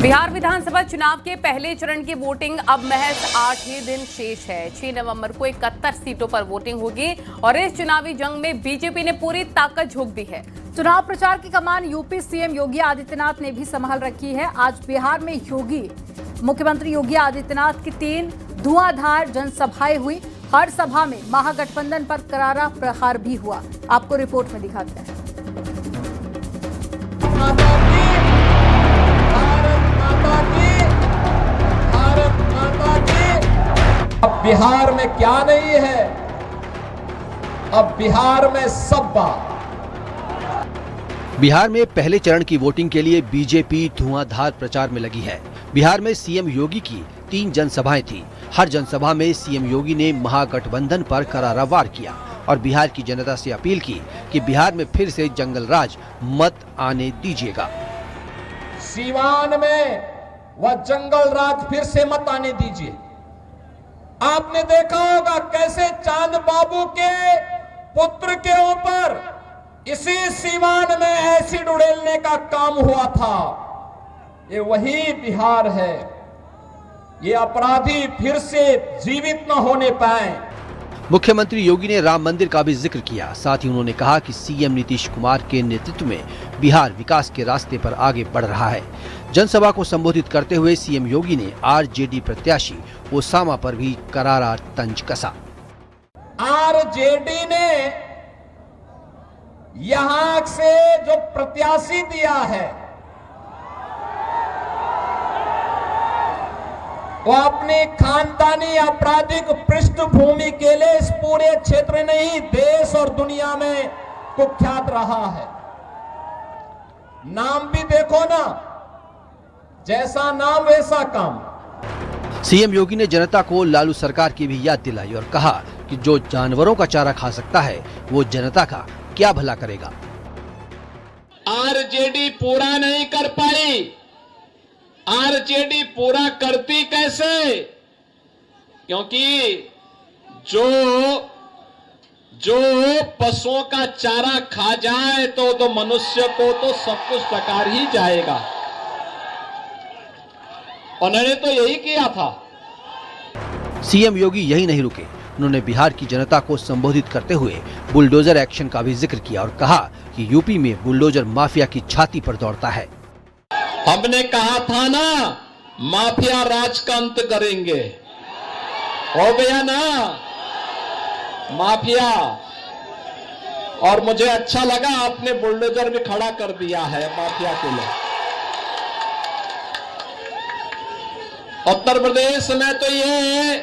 बिहार विधानसभा चुनाव के पहले चरण की वोटिंग अब महज 8 ही दिन शेष है। 6 नवंबर को 71 सीटों पर वोटिंग होगी और इस चुनावी जंग में बीजेपी ने पूरी ताकत झोंक दी है। चुनाव प्रचार की कमान यूपी सीएम योगी आदित्यनाथ ने भी संभाल रखी है। आज बिहार में मुख्यमंत्री योगी आदित्यनाथ की 3 धुआंधार जनसभाएं हुई। हर सभा में महागठबंधन पर करारा प्रहार भी हुआ। आपको रिपोर्ट में दिखाते हैं। अब बिहार में क्या नहीं है, अब बिहार में सब बात। बिहार में पहले चरण की वोटिंग के लिए बीजेपी धुआंधार प्रचार में लगी है। बिहार में सीएम योगी की 3 जनसभाएं थी। हर जनसभा में सीएम योगी ने महागठबंधन पर करारा वार किया और बिहार की जनता से अपील की कि बिहार में फिर से जंगल राज मत आने दीजिएगा। सीवान में वह जंगल राज फिर से मत आने दीजिए। आपने देखा होगा कैसे चांद बाबू के पुत्र के ऊपर इसी सीवान में एसिड उड़ेलने का काम हुआ था। ये वही बिहार है। ये अपराधी फिर से जीवित न होने पाए। मुख्यमंत्री योगी ने राम मंदिर का भी जिक्र किया। साथ ही उन्होंने कहा कि सीएम नीतीश कुमार के नेतृत्व में बिहार विकास के रास्ते पर आगे बढ़ रहा है। जनसभा को संबोधित करते हुए सीएम योगी ने आरजेडी प्रत्याशी ओसामा पर भी करारा तंज कसा। आरजेडी ने यहां से जो प्रत्याशी दिया है वो अपनी खानदानी आपराधिक पृष्ठभूमि के लिए इस पूरे क्षेत्र नहीं देश और दुनिया में कुख्यात रहा है। नाम भी देखो ना, जैसा नाम वैसा काम। सीएम योगी ने जनता को लालू सरकार की भी याद दिलाई और कहा कि जो जानवरों का चारा खा सकता है वो जनता का क्या भला करेगा। आरजेडी पूरा नहीं कर पाई। आरजेडी पूरा करती कैसे? क्योंकि जो पशुओं का चारा खा जाए तो मनुष्य को तो सब कुछ टकार ही जाएगा। उन्होंने तो यही किया था। सीएम योगी यही नहीं रुके। उन्होंने बिहार की जनता को संबोधित करते हुए बुलडोजर एक्शन का भी जिक्र किया और कहा कि यूपी में बुलडोजर माफिया की छाती पर दौड़ता है। हमने कहा था ना, माफिया राज का अंत करेंगे। हो गया ना माफिया। और मुझे अच्छा लगा आपने बुलडोजर भी खड़ा कर दिया है माफिया के लिए। उत्तर प्रदेश में तो ये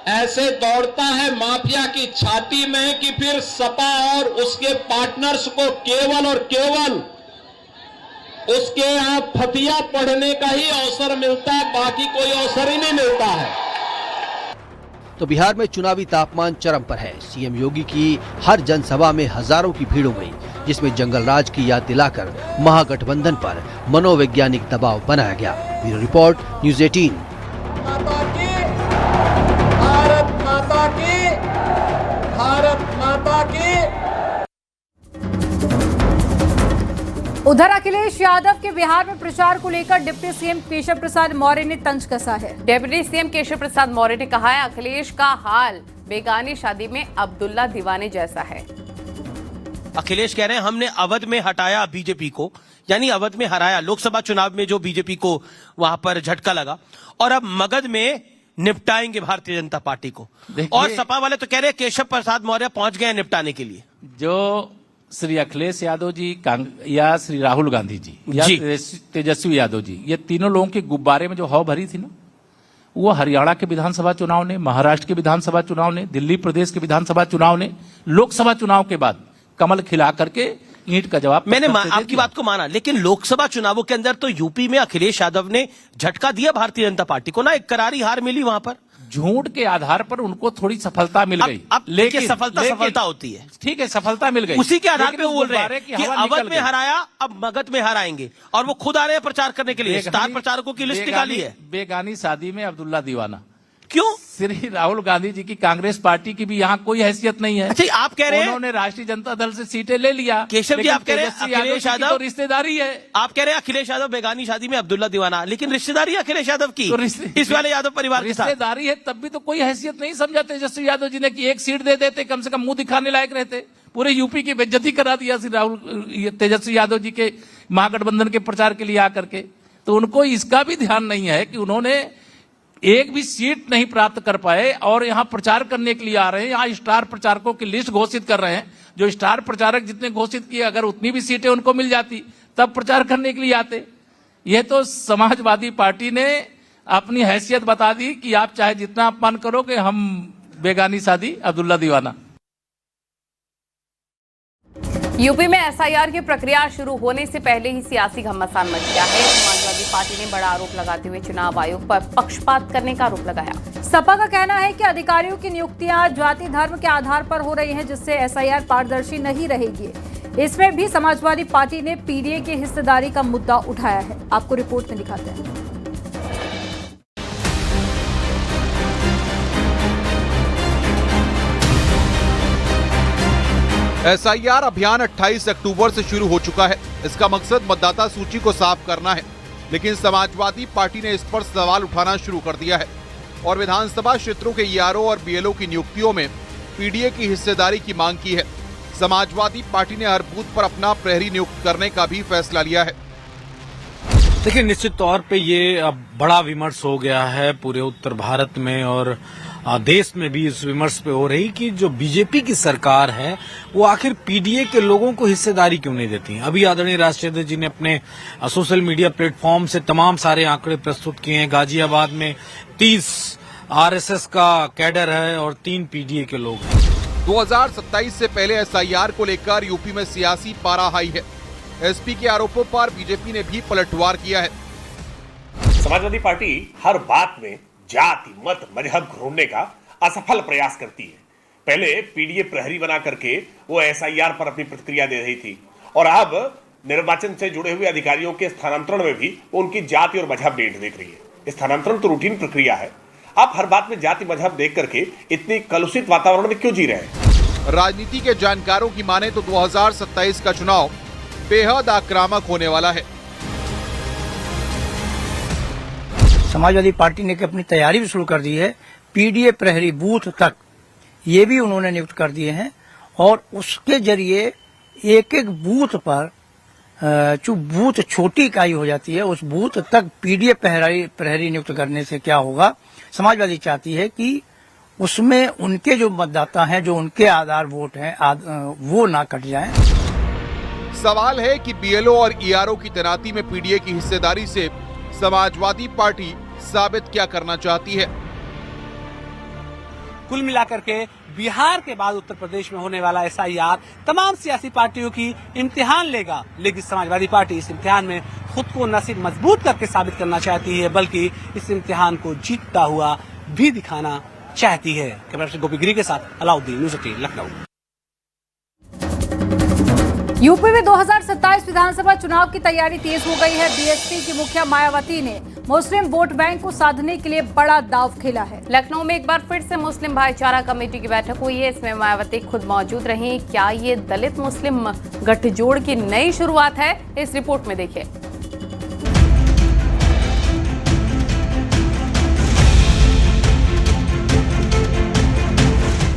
ऐसे दौड़ता है माफिया की छाती में कि फिर सपा और उसके पार्टनर्स को केवल और केवल उसके यहां फतिया पढ़ने का ही अवसर मिलता है, बाकी कोई अवसर ही नहीं मिलता है। तो बिहार में चुनावी तापमान चरम पर है। सीएम योगी की हर जनसभा में हजारों की भीड़ हो गई, जिसमें जंगल राज की याद दिलाकर महागठबंधन पर मनोवैज्ञानिक दबाव बनाया गया। Bureau report, news 18। भारत माता की। उधर अखिलेश यादव के बिहार में प्रचार को लेकर डिप्टी सीएम केशव प्रसाद मौर्य ने तंज कसा है। डिप्टी सीएम केशव प्रसाद मौर्य ने कहा है अखिलेश का हाल बेगानी शादी में अब्दुल्ला दीवाने जैसा है। अखिलेश कह रहे हैं हमने अवध में हटाया बीजेपी को, यानी अवध में हराया लोकसभा चुनाव में जो बीजेपी को वहां पर झटका लगा, और अब मगध में निपटाएंगे भारतीय जनता पार्टी को। और सपा वाले तो कह रहे हैं केशव प्रसाद मौर्य पहुंच गए निपटाने के लिए। जो श्री अखिलेश यादव जी या श्री राहुल गांधी जी या तेजस्वी यादव जी, ये तीनों लोगों के गुब्बारे में जो हवा भरी थी ना, वो हरियाणा के विधानसभा चुनाव ने, महाराष्ट्र के विधानसभा चुनाव ने, दिल्ली प्रदेश के विधानसभा चुनाव ने, लोकसभा चुनाव के बाद कमल खिला करके ईंट का जवाब। मैंने आपकी बात को माना, लेकिन लोकसभा चुनावों के अंदर तो यूपी में अखिलेश यादव ने झटका दिया भारतीय जनता पार्टी को ना, एक करारी हार मिली वहां पर। झूठ के आधार पर उनको थोड़ी सफलता मिल गई। अब लेकिन सफलता होती है, ठीक है, सफलता मिल गई। उसी के आधार पे वो बोल रहे हैं कि अवध में हराया, अब मगध में हराएंगे, और वो खुद आ रहे हैं प्रचार करने के लिए। स्टार प्रचारकों की लिस्ट निकाली है। बेगानी शादी में अब्दुल्ला दीवाना क्यों? श्री राहुल गांधी जी की कांग्रेस पार्टी की भी यहाँ कोई हैसियत नहीं है। अच्छा, आप कह रहे हैं उन्होंने राष्ट्रीय जनता दल से सीटें ले लिया। केशव जी, लेकिन आप कह रहे हैं तेजस्वी यादव अखिलेश की यादव तो रिश्तेदारी है। आप कह रहे हैं अखिलेश यादव बेगानी शादी में अब्दुल्ला दीवाना, लेकिन रिश्तेदारी है अखिलेश यादव की तो इस वाले यादव परिवार के साथ। रिश्तेदारी है तब भी तो कोई हैसियत नहीं समझा तेजस्वी यादव जी ने कि एक सीट दे देते, कम से कम मुंह दिखाने लायक रहते। पूरे यूपी की बेइज्जती करा दिया श्री राहुल तेजस्वी यादव जी के महागठबंधन के प्रचार के लिए आकर के। तो उनको इसका भी ध्यान नहीं है कि उन्होंने एक भी सीट नहीं प्राप्त कर पाए और यहाँ प्रचार करने के लिए आ रहे हैं। यहाँ स्टार प्रचारकों की लिस्ट घोषित कर रहे हैं। जो स्टार प्रचारक जितने घोषित किए, अगर उतनी भी सीटें उनको मिल जाती तब प्रचार करने के लिए आते। यह तो समाजवादी पार्टी ने अपनी हैसियत बता दी कि आप चाहे जितना अपमान करोगे, हम बेगानी शादी अब्दुल्ला दीवाना। यूपी में एसआईआर की प्रक्रिया शुरू होने से पहले ही सियासी घमासान मच गया है। समाजवादी पार्टी ने बड़ा आरोप लगाते हुए चुनाव आयोग पर पक्षपात करने का आरोप लगाया। सपा का कहना है कि अधिकारियों की नियुक्तियां जाति धर्म के आधार पर हो रही हैं, जिससे एसआईआर पारदर्शी नहीं रहेगी। इसमें भी समाजवादी पार्टी ने पीडीए की हिस्सेदारी का मुद्दा उठाया है। आपको रिपोर्ट में दिखाते हैं। एसआईआर अभियान 28 अक्टूबर से शुरू हो चुका है। इसका मकसद मतदाता सूची को साफ करना है, लेकिन समाजवादी पार्टी ने इस पर सवाल उठाना शुरू कर दिया है और विधानसभा क्षेत्रों के ईआरओ और बीएलओ की नियुक्तियों में पीडीए की हिस्सेदारी की मांग की है। समाजवादी पार्टी ने हर बूथ पर अपना प्रहरी नियुक्त करने का भी फैसला लिया है। देखिए, निश्चित तौर पे ये अब बड़ा विमर्श हो गया है पूरे उत्तर भारत में और देश में भी इस विमर्श पे हो रही कि जो बीजेपी की सरकार है वो आखिर पीडीए के लोगों को हिस्सेदारी क्यों नहीं देती। अभी आदरणीय राष्ट्रीय अध्यक्ष जी ने अपने सोशल मीडिया प्लेटफॉर्म से तमाम सारे आंकड़े प्रस्तुत किए हैं। गाजियाबाद में 30 आरएसएस का कैडर है और 3 पीडीए के लोग हैं। 2027 से पहले एसआईआर को लेकर यूपी में सियासी पारा हाई है। एसपी के आरोपों पर बीजेपी ने भी पलटवार किया है। समाजवादी पार्टी हर बात में जाति मत मजहब घूरने का असफल प्रयास करती है। पहले पीडीए प्रहरी बना करके वो एसआईआर पर अपनी प्रतिक्रिया दे रही थी और अब निर्वाचन से जुड़े हुए अधिकारियों के स्थानांतरण में भी उनकी जाति और मजहब डेट देख रही है। स्थानांतरण तो रूटीन प्रक्रिया है। आप हर बात में जाति मजहब देख करके इतनी कलुषित वातावरण में क्यों जी रहे हैं? राजनीति के जानकारों की माने तो 2027 का चुनाव बेहद आक्रामक होने वाला है। समाजवादी पार्टी ने अपनी तैयारी भी शुरू कर दी है। पीडीए प्रहरी बूथ तक ये भी उन्होंने नियुक्त कर दिए हैं और उसके जरिए एक एक बूथ पर जो बूथ छोटी इकाई हो जाती है उस बूथ तक पीडीए प्रहरी नियुक्त करने से क्या होगा, समाजवादी चाहती है कि उसमें उनके जो मतदाता हैं, जो उनके आधार वोट हैं, वो ना कट जाएं। सवाल है कि बीएलओ और ईआरओ की तैनाती में पीडीए की हिस्सेदारी से समाजवादी पार्टी साबित क्या करना चाहती है। कुल मिलाकर के बिहार के बाद उत्तर प्रदेश में होने वाला एसआईआर तमाम सियासी पार्टियों की इम्तिहान लेगा, लेकिन समाजवादी पार्टी इस इम्तिहान में खुद को न सिर्फ मजबूत करके साबित करना चाहती है बल्कि इस इम्तिहान को जीतता हुआ भी दिखाना चाहती है। कैमरा पर्सन गोपी गिरी के साथ अलाउद्दीन, न्यूज़ 18 लखनऊ। यूपी में 2027 विधानसभा चुनाव की तैयारी तेज हो गई है। बीएसपी की मुखिया मायावती ने मुस्लिम वोट बैंक को साधने के लिए बड़ा दांव खेला है। लखनऊ में एक बार फिर से मुस्लिम भाईचारा कमेटी की बैठक हुई है। इसमें मायावती खुद मौजूद रही। क्या ये दलित मुस्लिम गठजोड़ की नई शुरुआत है? इस रिपोर्ट में देखिए।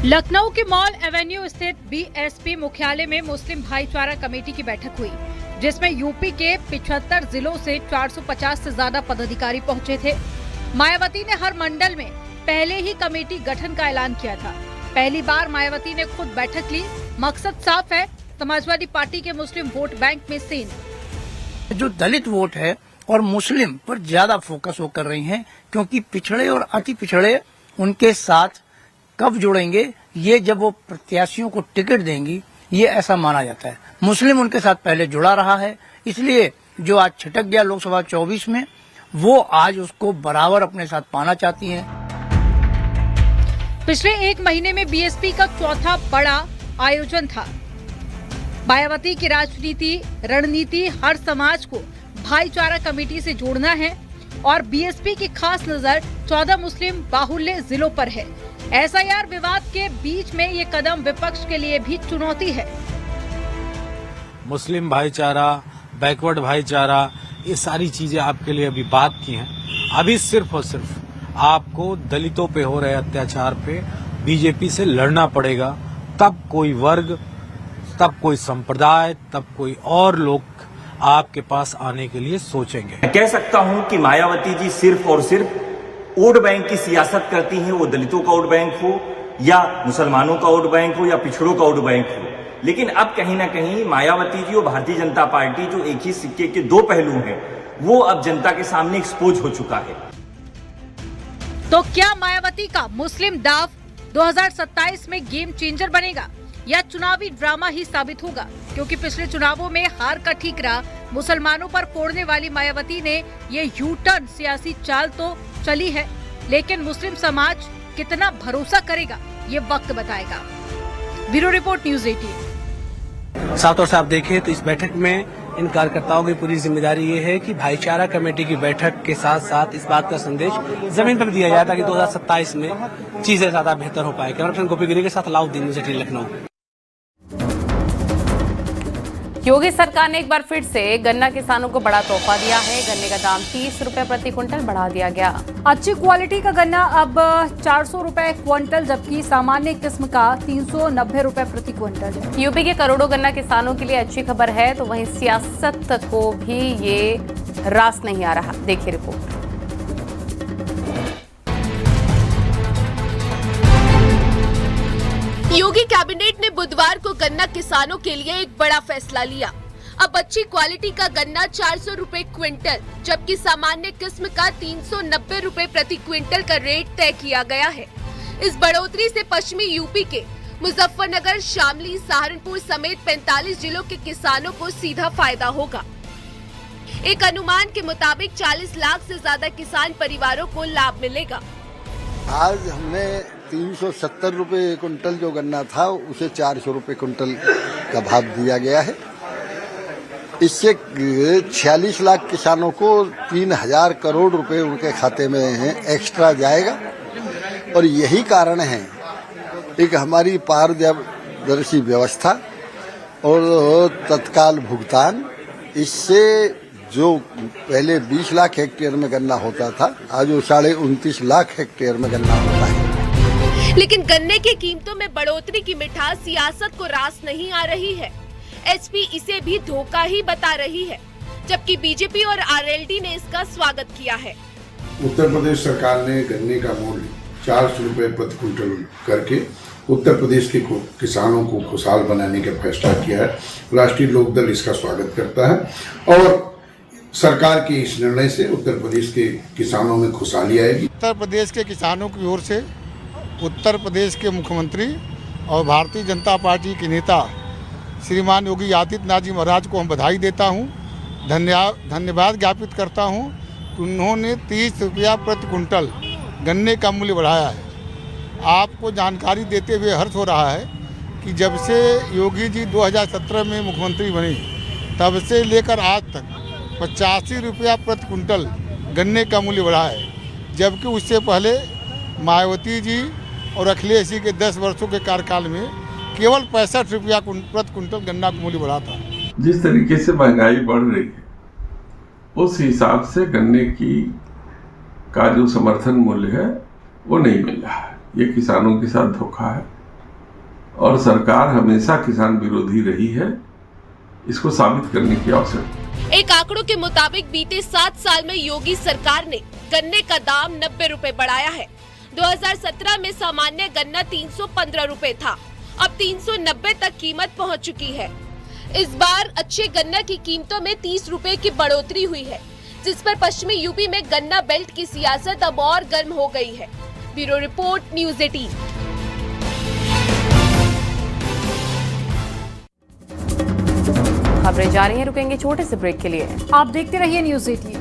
लखनऊ के मॉल एवेन्यू स्थित बीएसपी मुख्यालय में मुस्लिम भाईचारा कमेटी की बैठक हुई, जिसमें यूपी के 75 जिलों से 450 से ज्यादा पदाधिकारी पहुंचे थे। मायावती ने हर मंडल में पहले ही कमेटी गठन का ऐलान किया था। पहली बार मायावती ने खुद बैठक ली। मकसद साफ है, समाजवादी पार्टी के मुस्लिम वोट बैंक में से जो दलित वोट है और मुस्लिम पर ज्यादा फोकस वो कर रही हैं, क्योंकि पिछड़े और अति पिछड़े उनके साथ कब जुड़ेंगे, ये जब वो प्रत्याशियों को टिकट देंगी, ये ऐसा माना जाता है। मुस्लिम उनके साथ पहले जुड़ा रहा है, इसलिए जो आज छिटक गया लोकसभा 24 में, वो आज उसको बराबर अपने साथ पाना चाहती हैं। पिछले एक महीने में बीएसपी का चौथा बड़ा आयोजन था। मायावती की राजनीति रणनीति हर समाज को भाईचारा कमेटी से जोड़ना है। और बीएसपी की खास नजर 14 मुस्लिम बाहुल्य जिलों पर है। एसआईआर विवाद के बीच में ये कदम विपक्ष के लिए भी चुनौती है। मुस्लिम भाईचारा, बैकवर्ड भाईचारा, ये सारी चीजें आपके लिए अभी बात की हैं। अभी सिर्फ और सिर्फ आपको दलितों पे हो रहे अत्याचार पे बीजेपी से लड़ना पड़ेगा। तब कोई वर्ग, तब कोई संप्रदाय, तब कोई और लोग आपके पास आने के लिए सोचेंगे। मैं कह सकता हूं कि मायावती जी सिर्फ और सिर्फ वोट बैंक की सियासत करती हैं, वो दलितों का वोट बैंक हो या मुसलमानों का वोट बैंक हो या पिछड़ों का वोट बैंक हो। लेकिन अब कहीं ना कहीं मायावती जी और भारतीय जनता पार्टी जो एक ही सिक्के के दो पहलू हैं, वो अब जनता के सामने एक्सपोज हो चुका है। तो क्या मायावती का मुस्लिम दाव 2027 में गेम चेंजर बनेगा या चुनावी ड्रामा ही साबित होगा? क्योंकि पिछले चुनावों में हार का ठीकरा मुसलमानों पर फोड़ने वाली मायावती ने ये यू टर्न सियासी चाल तो चली है, लेकिन मुस्लिम समाज कितना भरोसा करेगा ये वक्त बताएगा। Bureau report, news 18। साफ तौर से आप देखें तो इस बैठक में इन कार्यकर्ताओं की पूरी जिम्मेदारी ये है कि भाईचारा कमेटी की बैठक के साथ साथ इस बात का संदेश जमीन पर दिया जाए ताकि 2027 में चीजें ज्यादा बेहतर हो पाए। कैमरा पर्सन गोपी गिरी के साथ अलाउद्दीन, न्यूज़ 18 लखनऊ। योगी सरकार ने एक बार फिर से गन्ना किसानों को बड़ा तोहफा दिया है। गन्ने का दाम 30 रुपए प्रति क्विंटल बढ़ा दिया गया। अच्छी क्वालिटी का गन्ना अब 400 रुपए क्विंटल, जबकि सामान्य किस्म का 390 रुपए प्रति क्विंटल। यूपी के करोड़ों गन्ना किसानों के लिए अच्छी खबर है, तो वहीं सियासत को भी ये रास नहीं आ रहा। देखिए रिपोर्ट। योगी कैबिनेट ने बुधवार को गन्ना किसानों के लिए एक बड़ा फैसला लिया। अब अच्छी क्वालिटी का गन्ना 400 रुपए क्विंटल, जबकि सामान्य किस्म का 390 रुपए प्रति क्विंटल का रेट तय किया गया है। इस बढ़ोतरी से पश्चिमी यूपी के मुजफ्फरनगर, शामली, सहारनपुर समेत 45 जिलों के किसानों को सीधा फायदा होगा। एक अनुमान के मुताबिक 40 लाख से ज्यादा किसान परिवारों को लाभ मिलेगा। आज हमने 370 रुपए कुंटल जो गन्ना था उसे 400 रुपए कुंटल का भाव दिया गया है। इससे 46 लाख किसानों को 3000 करोड़ रुपए उनके खाते में एक्स्ट्रा जाएगा। और यही कारण है एक हमारी पारदर्शी व्यवस्था और तत्काल भुगतान। इससे जो पहले 20 लाख हेक्टेयर में गन्ना होता था, आज वो 29.5 लाख हेक्टेयर में गन्ना होता है। लेकिन गन्ने की कीमतों में बढ़ोतरी की मिठास सियासत को रास नहीं आ रही है। एसपी इसे भी धोखा ही बता रही है, जबकि बीजेपी और आरएलडी ने इसका स्वागत किया है। उत्तर प्रदेश सरकार ने गन्ने का मूल्य 400 रुपए प्रति क्विंटल करके उत्तर प्रदेश के किसानों को खुशहाल बनाने का फैसला किया है। राष्ट्रीय लोकदल इसका स्वागत करता है और सरकार के इस निर्णय से उत्तर प्रदेश के किसानों में खुशहाली आएगी। उत्तर प्रदेश के किसानों की ओर से उत्तर प्रदेश के मुख्यमंत्री और भारतीय जनता पार्टी के नेता श्रीमान योगी आदित्यनाथ जी महाराज को हम बधाई देता हूं, धन्यवाद ज्ञापित करता हूं कि उन्होंने 30 रुपया प्रति कुंटल गन्ने का मूल्य बढ़ाया है। आपको जानकारी देते हुए हर्ष हो रहा है कि जब से योगी जी 2017 में मुख्यमंत्री बने, तब से लेकर आज तक 85 रुपया प्रति कुंटल गन्ने का मूल्य बढ़ा है, जबकि उससे पहले मायावती जी और अखिलेश जी के 10 वर्षों के कार्यकाल में केवल 65 रुपया प्रति कुंटल गन्ना का मूल्य बढ़ा था। जिस तरीके से महंगाई बढ़ रही है, उस हिसाब से गन्ने का जो समर्थन मूल्य है वो नहीं मिल रहा है। ये किसानों के साथ धोखा है और सरकार हमेशा किसान विरोधी रही है। इसको साबित करने की आवश्यकता है। एक आंकड़ों के मुताबिक बीते 7 साल में योगी सरकार ने गन्ने का दाम 90 रुपए बढ़ाया है। 2017 में सामान्य गन्ना 315 रुपए था, अब 390 तक कीमत पहुंच चुकी है। इस बार अच्छे गन्ना की कीमतों में 30 रुपए की बढ़ोतरी हुई है, जिस पर पश्चिमी यूपी में गन्ना बेल्ट की सियासत अब और गर्म हो गई है। Bureau report, news 18। खबरें जारी हैं, रुकेंगे छोटे से ब्रेक के लिए। आप देखते रहिए न्यूज़ 18।